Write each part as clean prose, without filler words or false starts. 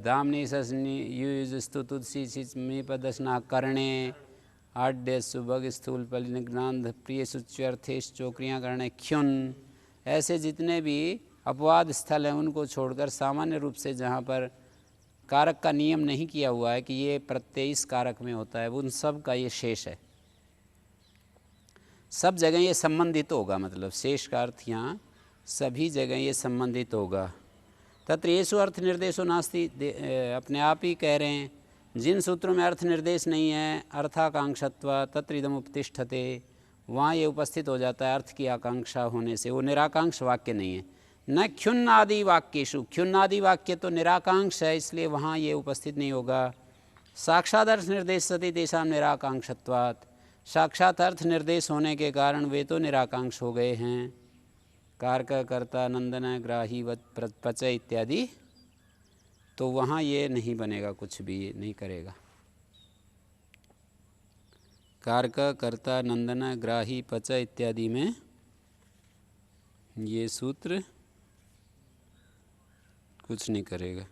Damini ससनी use स्तुतुदसी सिचमी पदसना करणे आड्य सुभग स्थूल पलिग्नांध प्रिय सुच्यर्थेश चोकरियाँ करणे ख्युन। ऐसे जितने भी अपवाद स्थल हैं उनको छोड़कर सामान्य रूप से जहाँ पर कारक का नियम नहीं किया हुआ है कि ये प्रत्यय इस कारक में होता है, उन सब का ये शेष है। सब जगह ये संबंधित होगा, मतलब शेष का अर्थ यहाँ सभी जगह ये संबंधित होगा। तत्र येषु अर्थ निर्देशो नास्ति, अपने आप ही कह रहे हैं जिन सूत्रों में अर्थ निर्देश नहीं है अर्थाकांक्षत्व तत्र इदम उपतिष्ठते, वहाँ ये उपस्थित हो जाता है अर्थ की आकांक्षा होने से, वो निराकांक्ष वाक्य नहीं है। न ख्युन्नादि वाक्येषु, ख्युन्नादि वाक्य तो निराकांक्ष है इसलिए वहाँ ये उपस्थित नहीं होगा। साक्षात अर्थ निर्देश सति तेषां निराकांक्षत्वात्, साक्षात अर्थ निर्देश होने के कारण वे तो निराकांक्ष हो गए हैं। कारक कर्ता नंदन ग्राही वत् पचय इत्यादि, तो वहाँ ये नहीं बनेगा, कुछ भी ये नहीं करेगा। कारक कर्ता नंदन ग्राही पचय इत्यादि में ये सूत्र कुछ नहीं करेगा।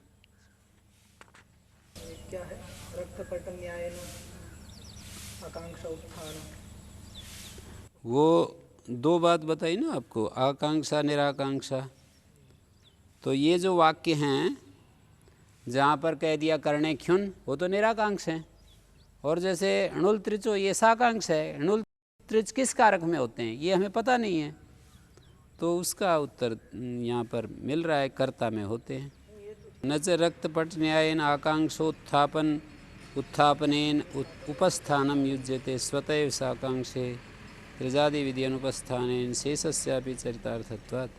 क्या है रक्तपट न्यायेन आकांक्षा उत्थान, वो दो बात बताई ना आपको, आकांक्षा निराकांक्षा। तो ये जो वाक्य हैं जहाँ पर कह दिया करणे ख्युन, वो तो निराकांक्ष हैं। और जैसे अणुल त्रिचो ये साकांक्ष है। अणुल त्रिच किस कारक में होते हैं ये हमें पता नहीं है, तो उसका उत्तर यहाँ पर मिल रहा है, कर्ता में होते हैं। न च रक्तपट न्यायेन आकांक्षोत्थापन उत्थापनेन उपस्थानम युज्यते स्वतः साकांक्षे त्रिजादि विधि अनुपस्थानेन शेषस्यापि चरितार्थत्वात्।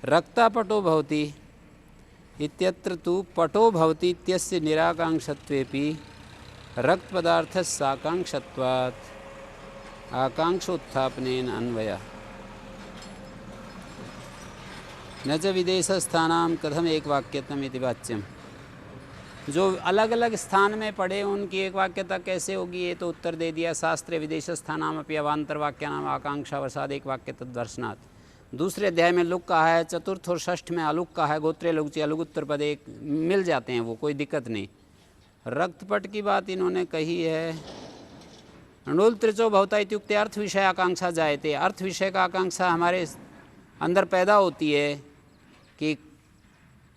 रक्तापटो भवति इत्यत्र तु पटो भवति इत्यस्य निराकांक्षत्वेपि रक्त पदार्थस्य साकांक्षत्वात् आकांक्षोत्थापनेन अन्वयः। न च विदेशस्थानां कथम एक वाक्यत्वम् इति वाच्यम्। जो अलग अलग स्थान में पढ़े उनकी एक वाक्यता कैसे होगी, ये तो उत्तर दे दिया। शास्त्रे विदेशस्थानाम अपि अवान्तर वाक्यानाम आकांक्षा वसाद एक वाक्य तद्दर्शनात्। दूसरे अध्याय में लुक कहा है, चतुर्थ और षष्ठ में अलुक कहा है, गोत्रे लुक अलुक उत्तर पद एक मिल जाते हैं, वो कोई दिक्कत नहीं। रक्तपट की बात इन्होंने कही है, अणुल त्रिचो भवता इत्युक्ते अर्थ विषय आकांक्षा जायते। अर्थ विषय का आकांक्षा हमारे अंदर पैदा होती है कि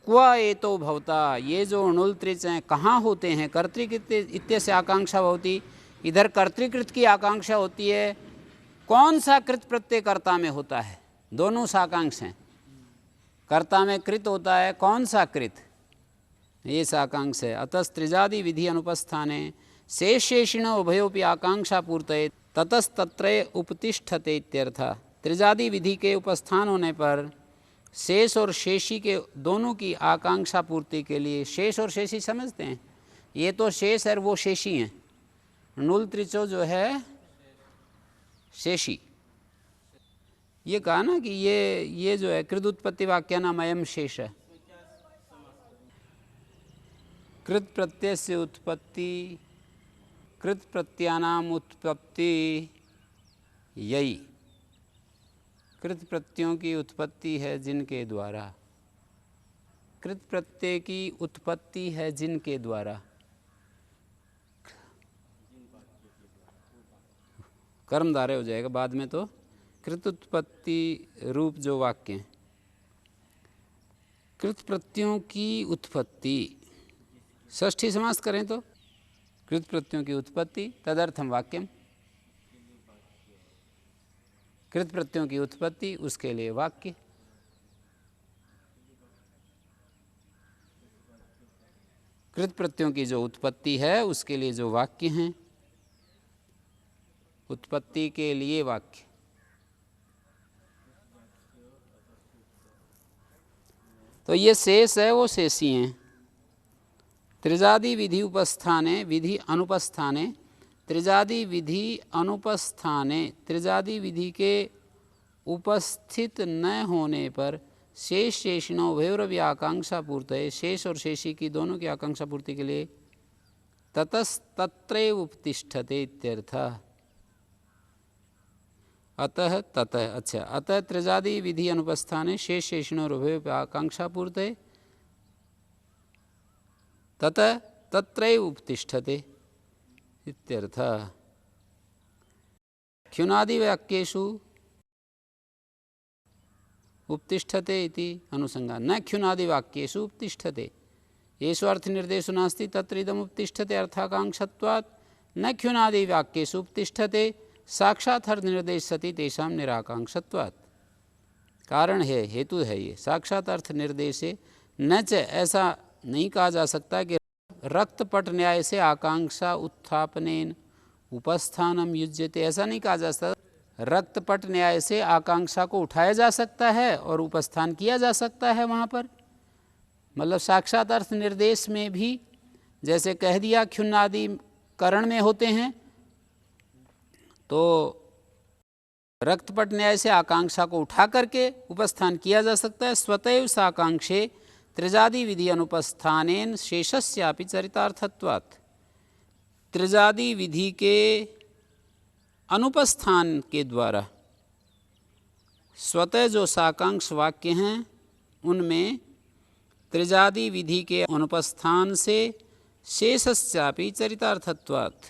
क्वा ये तो भवता, ये जो अणुल त्रिच हैं कहाँ होते हैं। कर्तृकृत इत्यस्य आकांक्षा होती, इधर कर्तृकृत की आकांक्षा होती है। कौन सा कृत प्रत्यय कर्ता में होता है, दोनों साकांक्ष हैं। कर्ता में कृत होता है, कौन सा कृत, ये साकांक्ष है। अतः त्रिजादि विधि अनुपस्थाने शेषेषिण उभयोपि आकांक्षा पूर्तये ततस्तत्रय उपतिष्ठते इत्यर्थः। त्रिजादि विधि के उपस्थान होने पर शेष और शेषी के दोनों की आकांक्षा पूर्ति के लिए, शेष और शेषी समझते हैं, ये तो शेष है वो शेषी हैं। नुल त्रिचो जो है शेषी। ये कहा ना कि ये जो है कृत उत्पत्ति वाक्य नाम अयम शेष है। कृत प्रत्यय से उत्पत्ति, कृत प्रत्ययानाम उत्पत्ति यही। कृत प्रत्ययों की उत्पत्ति है जिनके द्वारा, कृत प्रत्यय की उत्पत्ति है जिनके द्वारा, कर्मधारय हो जाएगा बाद में, तो कृत उत्पत्ति रूप जो वाक्य हैं, कृत प्रत्ययों की उत्पत्ति, षष्ठी समास करें तो कृत प्रत्ययों की उत्पत्ति तदर्थम वाक्यम। कृत प्रत्ययों की उत्पत्ति उसके लिए वाक्य। कृत प्रत्ययों की जो उत्पत्ति है उसके लिए जो वाक्य हैं, उत्पत्ति के लिए वाक्य। तो ये शेष है वो शेषी हैं। त्रिजादि विधि उपस्थाने विधि अनुपस्थाने, त्रिजादि विधि अनुपस्थाने, त्रिजादि विधि के उपस्थित न होने पर शेष शेषिणों उभयोरपि आकांक्षा पूर्तये, शेष और शेषी की दोनों की आकांक्षा पूर्ति के लिए ततस्तत्रैव उपतिष्ठते इत्यर्थः। अतः ततः, अच्छा, अतः त्रिजादि विधि अनुपस्थाने शेष शेषिणों उभयोरपि आकांक्षा पूर्तये ततः तत्रैव उपतिष्ठते इत्यर्थः। ख्युनादि वाक्येषु उपतिष्ठते इति अनुसंगान, न ख्युनादि वाक्येषु उपतिष्ठते। येषु अर्थनिर्देशो नास्ति तत्र इदम् उपतिष्ठते अर्थाकांक्षत्वात्, न ख्युनादि वाक्येषु उपतिष्ठते साक्षात् अर्थनिर्देश सति तेषां निराकांक्षत्वात्। कारण है, हेतु है ये, साक्षात अर्थ निर्देशे न च, ऐसा नहीं कहा जा सकता कि रक्तपट न्याय से आकांक्षा उत्थापनेन उपस्थानम युज्यते, ऐसा नहीं कहा जा सकता। रक्तपट न्याय से आकांक्षा को उठाया जा सकता है और उपस्थान किया जा सकता है वहाँ पर। मतलब साक्षात अर्थ निर्देश में भी जैसे कह दिया ख्युनादि करण में होते हैं, तो रक्तपट न्याय से आकांक्षा को उठा करके उपस्थान किया जा सकता है। स्वतैव साकांक्षे त्रिजादि विधि अनुपस्थानेन शेषस्यापि चरितार्थत्वात्। त्रिजादि विधि के अनुपस्थान के द्वारा स्वतः जो साकांक्ष वाक्य हैं उनमें त्रिजादि विधि के अनुपस्थान से शेषस्यापि चरितार्थत्वात्।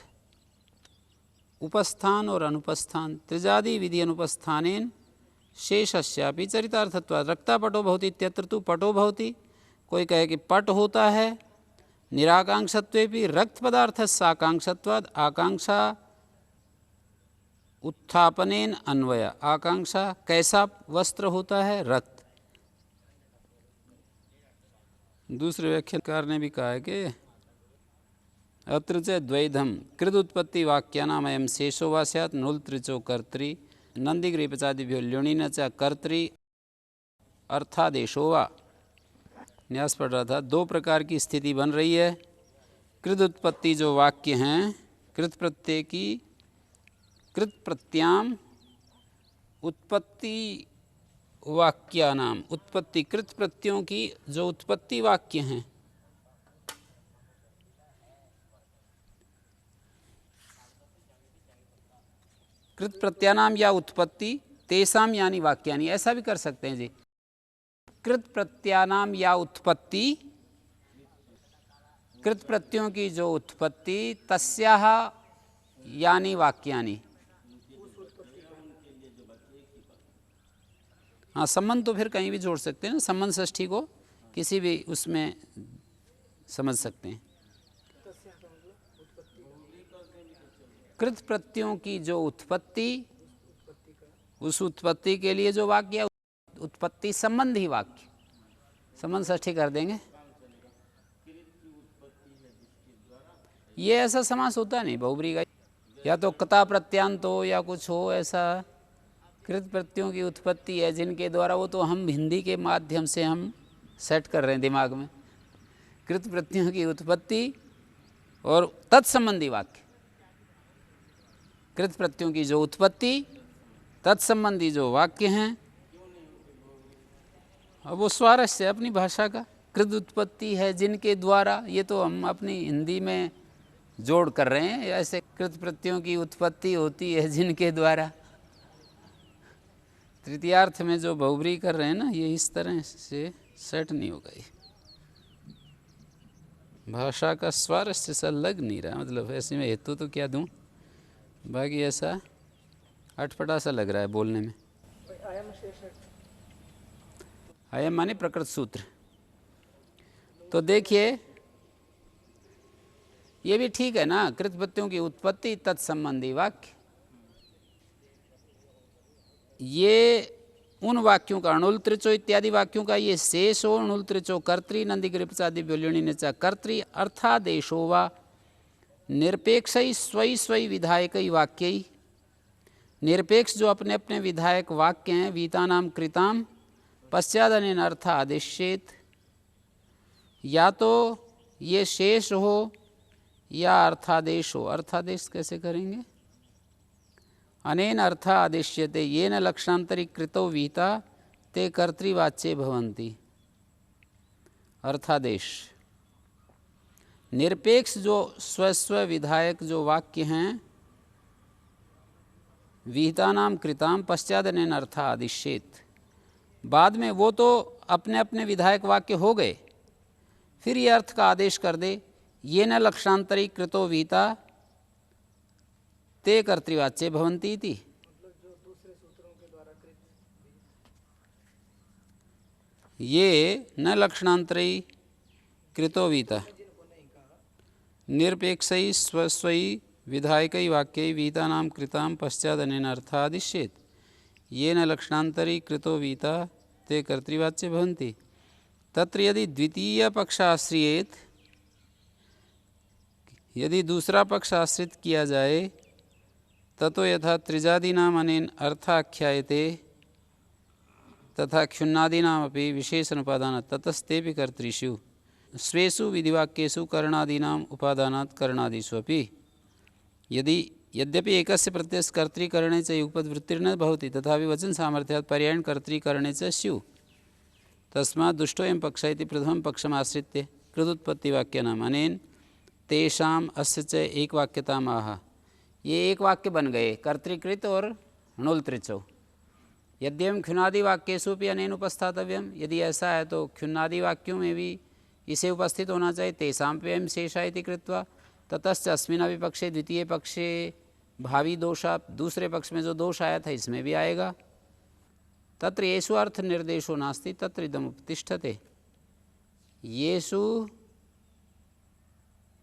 उपस्थान और अनुपस्थान, त्रिजादि विधि अनुपस्थानेन शेषस्यापि चरितार्थत्वात्। रक्ता पटो भवति इत्यत्र तु पटो भवति, कोई कहे कि पट होता है, निराकांक्षत्वेपि रक्त पदार्थ साकांक्षत्वात् आकांक्षा उत्थापनेन अन्वय। आकांक्षा कैसा वस्त्र होता है? रक्त। दूसरे व्याख्याकार ने भी कहा है कि अत्र च द्वैधम कृद उत्पत्ति वाक्यानाम अयम शेषो वा स्यात् नुल त्रिचो कर्तृ नंदिग्रीपचादिभ्यो ल्युणि न च कर्तृ अर्थादेशो वा। न्यास पढ़ रहा था, दो प्रकार की स्थिति बन रही है। कृद उत्पत्ति जो वाक्य हैं, कृत प्रत्यय की कृत प्रत्याम उत्पत्ति वाक्यानाम, उत्पत्ति कृत प्रत्ययों की जो उत्पत्ति वाक्य हैं, कृत प्रत्यानाम या उत्पत्ति तेसाम यानी वाक्यानि, ऐसा भी कर सकते हैं जी। कृत प्रत्यानाम या उत्पत्ति, कृत प्रत्ययों की जो उत्पत्ति, तस्याः यानी वाक्यानि। हाँ, संबंध तो फिर कहीं भी जोड़ सकते हैं ना, संबंध षष्ठी को किसी भी उसमें समझ सकते हैं। कृत प्रत्ययों की जो उत्पत्ति, उस उत्पत्ति के लिए जो वाक्य, उत्पत्ति संबंधी वाक्य, संबंध षष्ठी कर देंगे। ये ऐसा समास होता नहीं बहुब्री का, या तो कता प्रत्यांत हो या कुछ हो ऐसा। कृत प्रत्ययों की उत्पत्ति है जिनके द्वारा, वो तो हम हिंदी के माध्यम से हम सेट कर रहे हैं दिमाग में। कृत प्रत्ययों की उत्पत्ति और तत्संबंधी वाक्य, कृत प्रत्ययों की जो उत्पत्ति, तत्संबंधी जो वाक्य हैं, अब वो स्वारस्य है अपनी भाषा का। कृत उत्पत्ति है जिनके द्वारा, ये तो हम अपनी हिंदी में जोड़ कर रहे हैं। ऐसे कृत प्रत्ययों की उत्पत्ति होती है जिनके द्वारा, तृतीयार्थ में जो बहुब्री कर रहे हैं ना, ये इस तरह से सेट नहीं होगा। ये भाषा का स्वारस्य सा लग नहीं रहा, मतलब ऐसे में हेतु तो क्या दूं, बाकी ऐसा अटपटा सा लग रहा है बोलने में। अयम माने प्रकृत सूत्र। तो देखिए ये भी ठीक है ना, कृत प्रत्ययों की उत्पत्ति तत्संबंधी वाक्य, ये उन वाक्यों का, अणुल त्रिचो इत्यादि वाक्यों का ये शेष हो। अणुल त्रिचो कर्तृ नंदिग्रीपचादि व्योलिनी न च कर्तृ अर्थादेशो वा निरपेक्ष स्वयं स्वयं विधायक वाक्य। निरपेक्ष जो अपने अपने विधायक वाक्य हैं, वीतानाम कृताम पश्चादनेन अर्थ आदेशेत, या तो ये शेष हो या अर्थादेश हो। अर्थादेश कैसे करेंगे? अनेन अर्थ आदेश्यते येन लक्षांतरी कृतो वीता ते कर्तृवाच्ये भवन्ति। अर्थादेश निरपेक्ष जो स्वस्व विधायक जो वाक्य हैं, विहितानाम कृताम पश्चादनेन अर्थ आदिश्येत, बाद में वो तो अपने अपने विधायक वाक्य हो गए, फिर ये अर्थ का आदेश कर दे ये न लक्षणांतरी कृतो वीता ते कर्तृवाच्ये भवन्ति इति। ये न लक्षणांतरी कृतो वीता निरपेक्षै स्वस्वै विधायकै वाक्यै वीतानां कृतां पश्चादनेन अर्थादिश्येत्। ये न लक्षणांतरी कृतो वीता ते कर्तृवाच्ये भवन्ति। तत्र यदि द्वितीय पक्ष आश्रियेत, यदि दूसरा पक्ष आश्रित किया जाए ततो यथा त्रिजादीनाम् अनेन अर्थाख्यायते तथा क्षुन्नादीनामपि विशेषण उपादानात् ततस्तेऽपि कर्तृषु स्वेषु विधिवाक्येषु करणादीनाम् उपादानात् करणादिषु अपि यद्यपि एकस्य प्रत्ययस्य कर्तृकरणे च युगपद्वृत्तिर्न भवति तथापि वचन सामर्थ्यात् पर्यायेण कर्तृकरणे च स्युः। तस्मात् दुष्टोऽयं पक्षः इति प्रथमं पक्षमाश्रित्य कृदुत्पत्तिवाक्यानाम् अनेन तेषाम् अस्य च एकवाक्यताम् आह। ये एक वाक्य बन गए, कर्तृकृत और णुलतृचौ। यद्यं ख्युनादि वाक्येषु भी अनेन उपस्थातव्यम, यदि ऐसा है तो ख्युनादि वाक्यों में भी इसे उपस्थित होना चाहिए। तेषां पे शेषा इति कृत्वा ततश्च अस्मिन् पक्षे द्वितीय पक्षे भावी दोषा, दूसरे पक्ष में जो दोष आया था इसमें भी आएगा। तत्र येषु अर्थ निर्देशो नास्ति तत्र इदम् उपतिष्ठते। येषु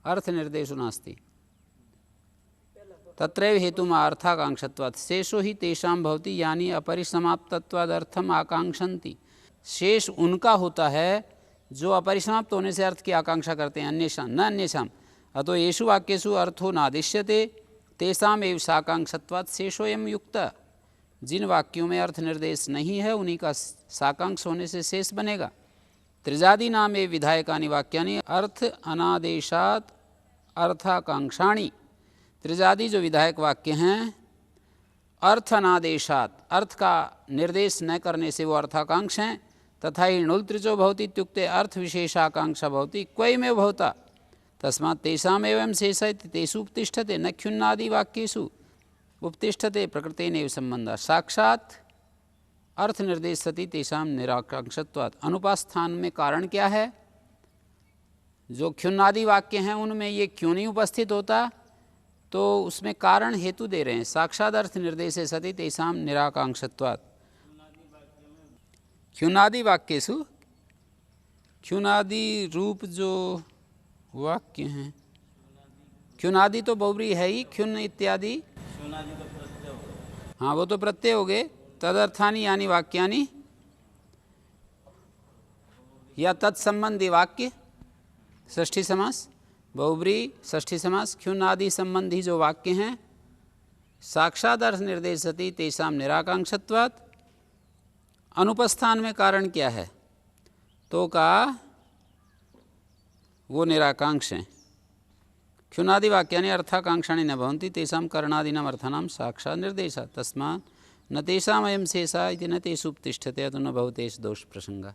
अर्थ निर्देशो नास्ति तत्रैव हेतुमा अर्थाकांक्षत्वात् शेषो ही तेषां भवति यानी अपरिसमाप्तत्वादर्थम आकांक्षन्ति। शेष उनका होता है जो अपरिसमाप्त होने से अर्थ की आकांक्षा करते हैं, अन्येषां न अन्येषां। अतो येषु वाक्येषु अर्थो नादिश्यते तेषाम् एव साकांक्षत्वात् शेषोऽयं युक्तः। जिन वाक्यों में अर्थ निर्देश नहीं है उन्हीं का साकांक्ष होने से शेष बनेगा। त्रिजादीनाम् एव विधायकानि वाक्यानि अर्थ अनादेशात् अर्थाकांक्षाणि। त्रिजादी जो विधायक वाक्य हैं अर्थ अनादेशात्, अर्थ का निर्देश न करने से वो अर्थाकांक्ष हैं। तथा ही णुलतृचो भवति इत्युक्ते अर्थ विशेषाकांक्षा भवति क्वयमेव भवता। तस्मात् तेषाम् एवं शेषः इति तेषु उपतिष्ठते न ख्युन्नादि वाक्येषु उपतिष्ठते प्रकृतेनैव सम्बन्धः। साक्षात् अर्थ निर्देश सति तेषां निराकांक्षत्वात्। अनुपास्थान में कारण क्या है? जो ख्युन्नादि वाक्य हैं उनमें ये क्यों नहीं उपस्थित होता, तो उसमें कारण हेतु दे रहे हैं। साक्षात अर्थ निर्देश सति तेषां निराकांक्षत्वात्। ख्युनादि वाक्येषु ख्युनादि रूप जो वाक्य हैं, ख्युनादि तो बहुब्री है ही, ख्युन इत्यादि, हाँ वो तो प्रत्यय हो गए। तदर्थानि यानी वाक्यानि या तत्संबंधी वाक्य षष्ठी समास, बहुब्री षष्ठी समास। ख्युनादि संबंधी जो वाक्य हैं साक्षात अर्थ निर्देशति तेषां निराकांक्षत्वात्। अनुपस्थान में कारण क्या है? तो का वो निराकांक्ष हैं। ख्युनादि वाक्यानि अर्थाकांक्षाणि न भवन्ति तेषां करणादीनाम् अर्थानां साक्षात् निर्देशात्। तस्मात् न तेषाम् अयं शेषः इति न तेषु उपतिष्ठते अतो न भवतेषु दोष प्रसंगः।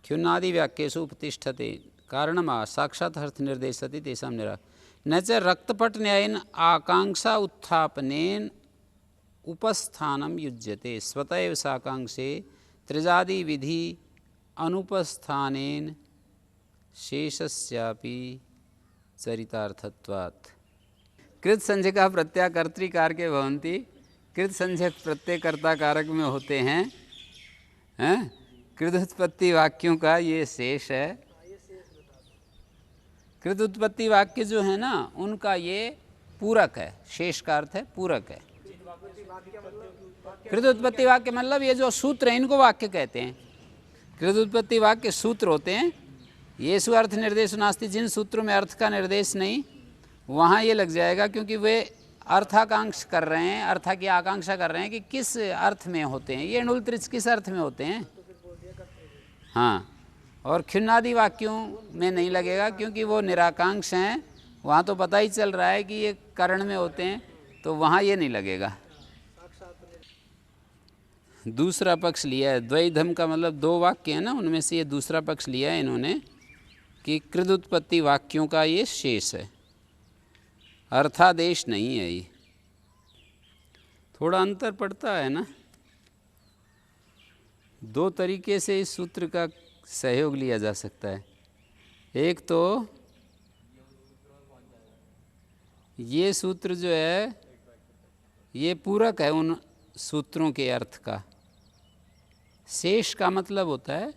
ख्युनादि वाक्येषु उपतिष्ठते कारणमा साक्षात् अर्थ निर्देशति तेषां निरा न च रक्तपट न्यायेन आकांक्षा उत्थापनेन उपस्थानम युज्यते। स्वतः एव साकांक्षे त्रिजादि विधि अनुपस्थानेन शेषस्यापि चरितार्थत्वात्। कृत संज्ञका प्रत्यय कर्तृकार के भवन्ति। कृत संज्ञक प्रत्यय कर्ता कारक में होते हैं। कृत उत्पत्ति वाक्यों का ये शेष है। कृत उत्पत्ति वाक्य जो है ना उनका ये पूरक है। शेष का अर्थ है पूरक है। कृत उत्पत्ति वाक्य मतलब ये जो सूत्र है इनको वाक्य कहते हैं। कृत उत्पत्ति वाक्य सूत्र होते हैं। येषु अर्थ निर्देश नास्ति, जिन सूत्रों में अर्थ का निर्देश नहीं वहाँ ये लग जाएगा, क्योंकि वे अर्थाकांक्ष कर रहे हैं, अर्थ की आकांक्षा कर रहे हैं कि किस अर्थ में होते हैं ये णुलतृच, किस अर्थ में होते हैं। हाँ, और ख्युनादि वाक्यों में नहीं लगेगा क्योंकि वो निराकांक्ष हैं। वहाँ तो पता ही चल रहा है कि ये करण में होते हैं, तो वहाँ ये नहीं लगेगा। दूसरा पक्ष लिया है। द्वैधम का मतलब दो वाक्य है ना, उनमें से ये दूसरा पक्ष लिया है इन्होंने कि कृत उत्पत्ति वाक्यों का ये शेष है, अर्थादेश नहीं है। ये थोड़ा अंतर पड़ता है ना। दो तरीके से इस सूत्र का सहयोग लिया जा सकता है। एक तो ये सूत्र जो है ये पूरक है उन सूत्रों के अर्थ का। शेष का मतलब होता है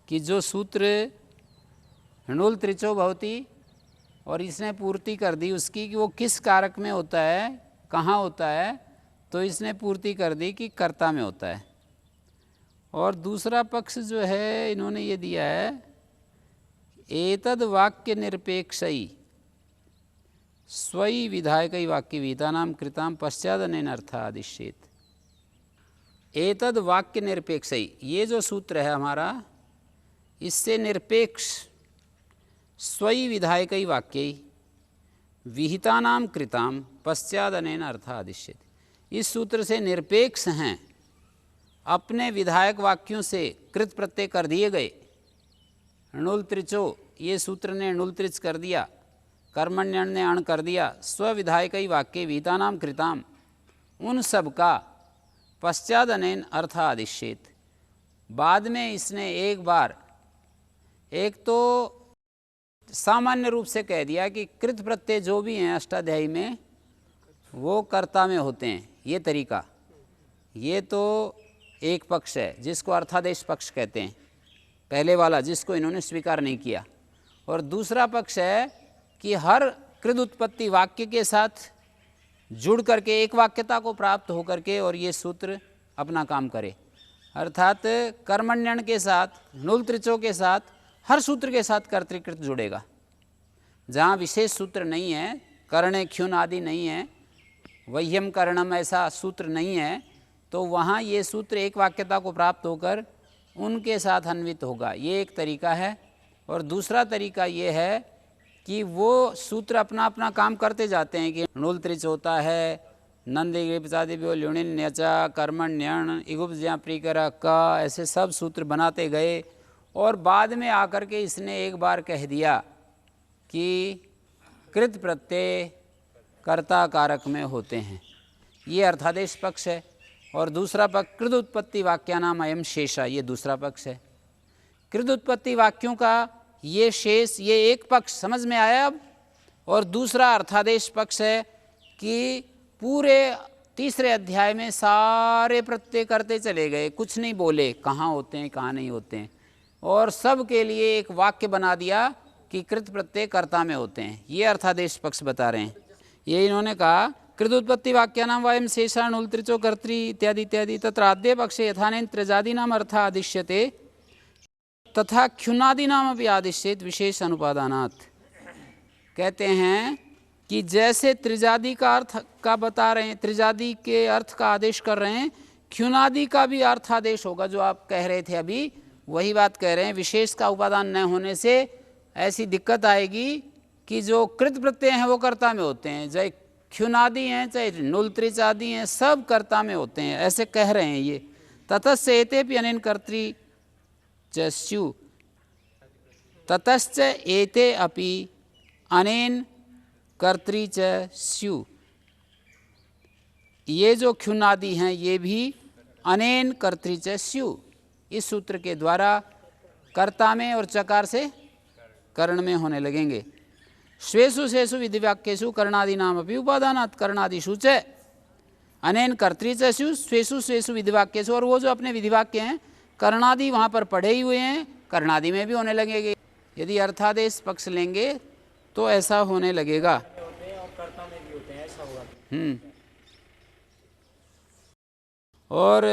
कि जो सूत्र णुल त्रिचो भवति और इसने पूर्ति कर दी उसकी कि वो किस कारक में होता है, कहाँ होता है, तो इसने पूर्ति कर दी कि कर्ता में होता है। और दूसरा पक्ष जो है इन्होंने ये दिया है एतद वाक्य निरपेक्षई स्वई विधायकई वाक्य विहितानां कृतां पश्चादनेन अर्थादिश्येत। एतद वाक्य निरपेक्षई, ये जो सूत्र है हमारा इससे निरपेक्ष स्वई विधायकई वाक्यई विहितानां कृतां पश्चादनेन अर्थादिश्येत। इस सूत्र से निरपेक्ष हैं अपने विधायक वाक्यों से कृत प्रत्यय कर दिए गए। णुल त्रिचो ये सूत्र ने णुल त्रिच कर दिया, कर्मण्यण ने अण कर दिया, स्वविधायकई वाक्य विहितानां कृताम, उन सब का पश्चाद अनेन अर्थादिश्येत, बाद में इसने एक बार एक तो सामान्य रूप से कह दिया कि कृत प्रत्यय जो भी हैं अष्टाध्यायी में वो कर्ता में होते हैं, ये तरीका, ये तो एक पक्ष है जिसको अर्थादेश पक्ष कहते हैं, पहले वाला जिसको इन्होंने स्वीकार नहीं किया। और दूसरा पक्ष है कि हर कृत उत्पत्ति वाक्य के साथ जुड़ करके एक वाक्यता को प्राप्त हो करके और ये सूत्र अपना काम करे, अर्थात कर्मण्यण के साथ णुल त्रिचो के साथ हर सूत्र के साथ कर्तृकृत जुड़ेगा। जहाँ विशेष सूत्र नहीं है, करणे ख्युन आदि नहीं है, वह्यम करणम ऐसा सूत्र नहीं है, तो वहाँ ये सूत्र एक वाक्यता को प्राप्त होकर उनके साथ अन्वित होगा। ये एक तरीका है। और दूसरा तरीका ये है कि वो सूत्र अपना अपना काम करते जाते हैं कि णुल त्रिच होता है, नंदे पिचादिभ्यो ल्युणिन न्यचा कर्मण्यण इगुप्ज्या प्रीकर का, ऐसे सब सूत्र बनाते गए और बाद में आकर के इसने एक बार कह दिया कि कृत प्रत्यय कर्ता कारक में होते हैं। ये अर्थादेश पक्ष है। और दूसरा पक्ष कृत उत्पत्ति वाक्यानाम अयम शेषा, ये दूसरा पक्ष है। कृत उत्पत्ति वाक्यों का ये शेष, ये एक पक्ष समझ में आया अब। और दूसरा अर्थादेश पक्ष है कि पूरे तीसरे अध्याय में सारे प्रत्यय करते चले गए, कुछ नहीं बोले कहाँ होते हैं कहाँ नहीं होते हैं, और सब के लिए एक वाक्य बना दिया कि कृत प्रत्यय कर्ता में होते हैं। ये अर्थादेश पक्ष बता रहे हैं। ये इन्होंने कहा कृत उत्पत्ति वाक्यानां वयम शेषा णुल त्रिचो कर्तृ इत्यादि इत्यादि तत्र आद्य पक्षे यथानेन त्रिजादीनाम अर्थ आदिश्यते तथा ख्युनादीनाम अपि आदिश्येत विशेष अनुपादानात्। कहते हैं कि जैसे त्रिजादी का अर्थ का बता रहे हैं, त्रिजादी के अर्थ का आदेश कर रहे हैं, ख्युनादि का भी अर्थ आदेश होगा जो आप कह रहे थे अभी, वही बात कह रहे हैं। विशेष का उपादान न होने से ऐसी दिक्कत आएगी कि जो कृत प्रत्यय हैं वो कर्ता में होते हैं, चाहे ख्युनादि हैं चाहे णुल त्रिच आदि हैं, सब कर्ता में होते हैं, ऐसे कह रहे हैं ये। ततश्च एतेपि अनेन कर्तृ च स्यु, ततश्च एते अपि अनेन कर्तृ च स्यु। ये जो ख्युनादि हैं ये भी अनेन कर्तृ च स्यु, इस सूत्र के द्वारा कर्ता में और चकार से कर्ण में होने लगेंगे। स्वेषु शेषु विधिवाक्येषु कर्णादीनाम अपि उपादानात् कर्णादिषु च अनेन कर्तृ च स्यु स्वेषु स्वेषु विधिवाक्येषु। और वो जो अपने विधिवाक्य हैं कर्णादि वहाँ पर पढ़े ही हुए हैं, कर्णादि में भी होने लगेंगे। यदि अर्थादेश पक्ष लेंगे तो ऐसा होने लगेगा। और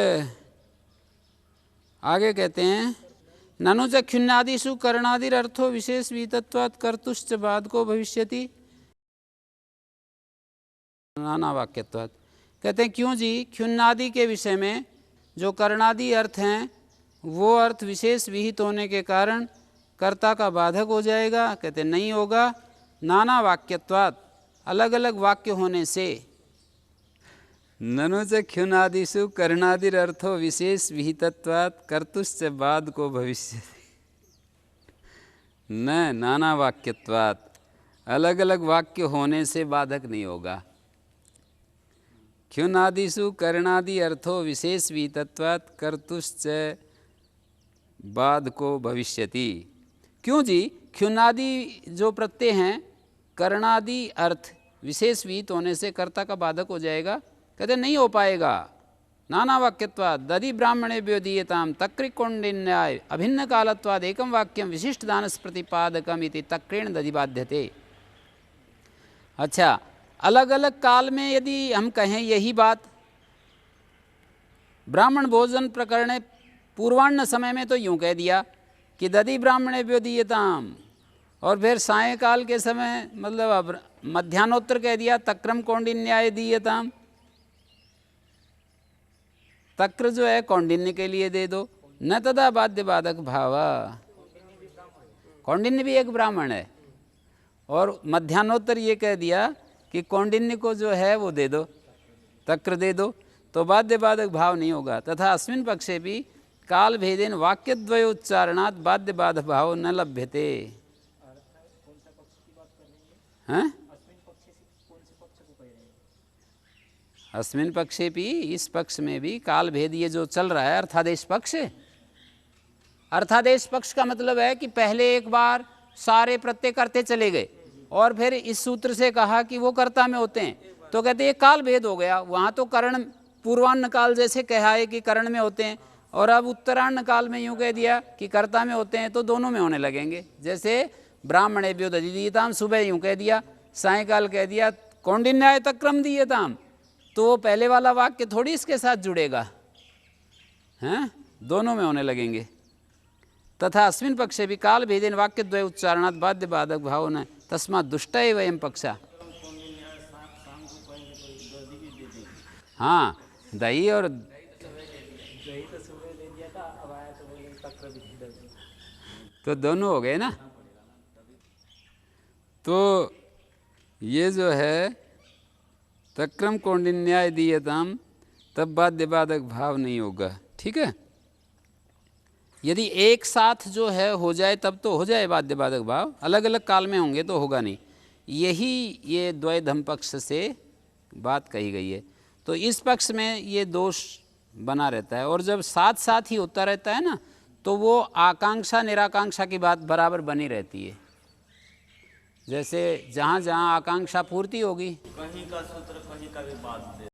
आगे कहते हैं ननु च ख्युन्नादिषु कर्णादिर अर्थो विशेष विहितत्वात् कर्तुश्च बाधको भविष्यति नाना वाक्यत्वात्। कहते हैं क्यों जी, ख्युन्नादि के विषय में जो कर्णादि अर्थ हैं वो अर्थ विशेष विहित होने के कारण कर्ता का बाधक हो जाएगा। कहते नहीं होगा, नाना वाक्यत्वात्, अलग अलग वाक्य होने से। ननु च ख्युनादिषु कर्णादिर अर्थो विशेष विहितत्वात् कर्तुश्च बाधको भविष्यति न नाना वाक्यत्वात्, अलग अलग वाक्य होने से बाधक नहीं होगा। ख्युनादिषु कर्णादि अर्थो विशेष विहितत्वात् कर्तुश्च बाधको भविष्यति। क्यों जी, ख्युनादि जो प्रत्यय हैं कर्णादि अर्थ विशेष विहित होने से कर्ता का बाधक हो जाएगा। कहते नहीं हो पाएगा। नाना वाक्यत्वाद दधि ब्राह्मणेभ्यो दीयताम तक्रिक कौंडिन्याय अभिन्न कालत्वाद एकम वाक्यम विशिष्ट दानस प्रतिपादकम इति तक्रेण दधि बाध्यते। अच्छा, अलग अलग काल में यदि हम कहें यही बात, ब्राह्मण भोजन प्रकरण पूर्वान्न समय में तो यूँ कह दिया कि दधि ब्राह्मणेभ्यो दीयताम, और फिर सायंकाल के समय मतलब अब मध्यान्होत्तर कह दिया तक्रम कौंडिन्याय दीयताम। तक्र जो है कौंडिन्य के लिए दे दो। न तदा बाध्य बाधक भाव, कौंडिन्य भी एक ब्राह्मण है, और मध्यान्होत्तर ये कह दिया कि कौंडिन्य को जो है वो दे दो, तक्र दे दो, तो बाध्य बाधक भाव नहीं होगा। तथा अस्मिन् पक्षे भी काल भेदेन वाक्यद्वय उच्चारणात् बाध्य बाधक भाव न लभ्यते। हैं? अस्मिन् पक्षे भी, इस पक्ष में भी काल भेद ये जो चल रहा है अर्थादेश पक्ष। अर्थादेश पक्ष का मतलब है कि पहले एक बार सारे प्रत्यय करते चले गए और फिर इस सूत्र से कहा कि वो कर्ता में होते हैं, तो कहते ये काल भेद हो गया। वहाँ तो कर्ण पूर्वान्न काल जैसे कहा है कि कर्ण में होते हैं, और अब उत्तरान्न काल में यूँ कह दिया कि कर्ता में होते हैं, तो दोनों में होने लगेंगे। जैसे ब्राह्मणेभ्यो दधि दीयताम सुबह यूँ कह दिया, सायंकाल कह दिया कौंडिन्याय तक्रम दीयताम, तो वो पहले वाला वाक्य थोड़ी इसके साथ जुड़ेगा, हैं? दोनों में होने लगेंगे। तथा अस्मिन् पक्षे भी काल भेदेन वाक्यद्वय उच्चारणात् बाध्य बाधक भाव न तस्मात् दुष्टय वयम पक्षा। हाँ, दही और तो दोनों हो गए ना। तो ये जो है तक्रम कौंडिन्याय दीयताम, तब बाध्य बाधक भाव नहीं होगा। ठीक है, यदि एक साथ जो है हो जाए तब तो हो जाए बाध्य बाधक भाव, अलग अलग काल में होंगे तो होगा नहीं। यही ये द्वैधम पक्ष से बात कही गई है। तो इस पक्ष में ये दोष बना रहता है, और जब साथ साथ ही होता रहता है ना, तो वो आकांक्षा निराकांक्षा की बात बराबर बनी रहती है। जैसे जहाँ जहाँ आकांक्षा पूर्ति होगी, कहीं का सूत्र कहीं का भी बात दे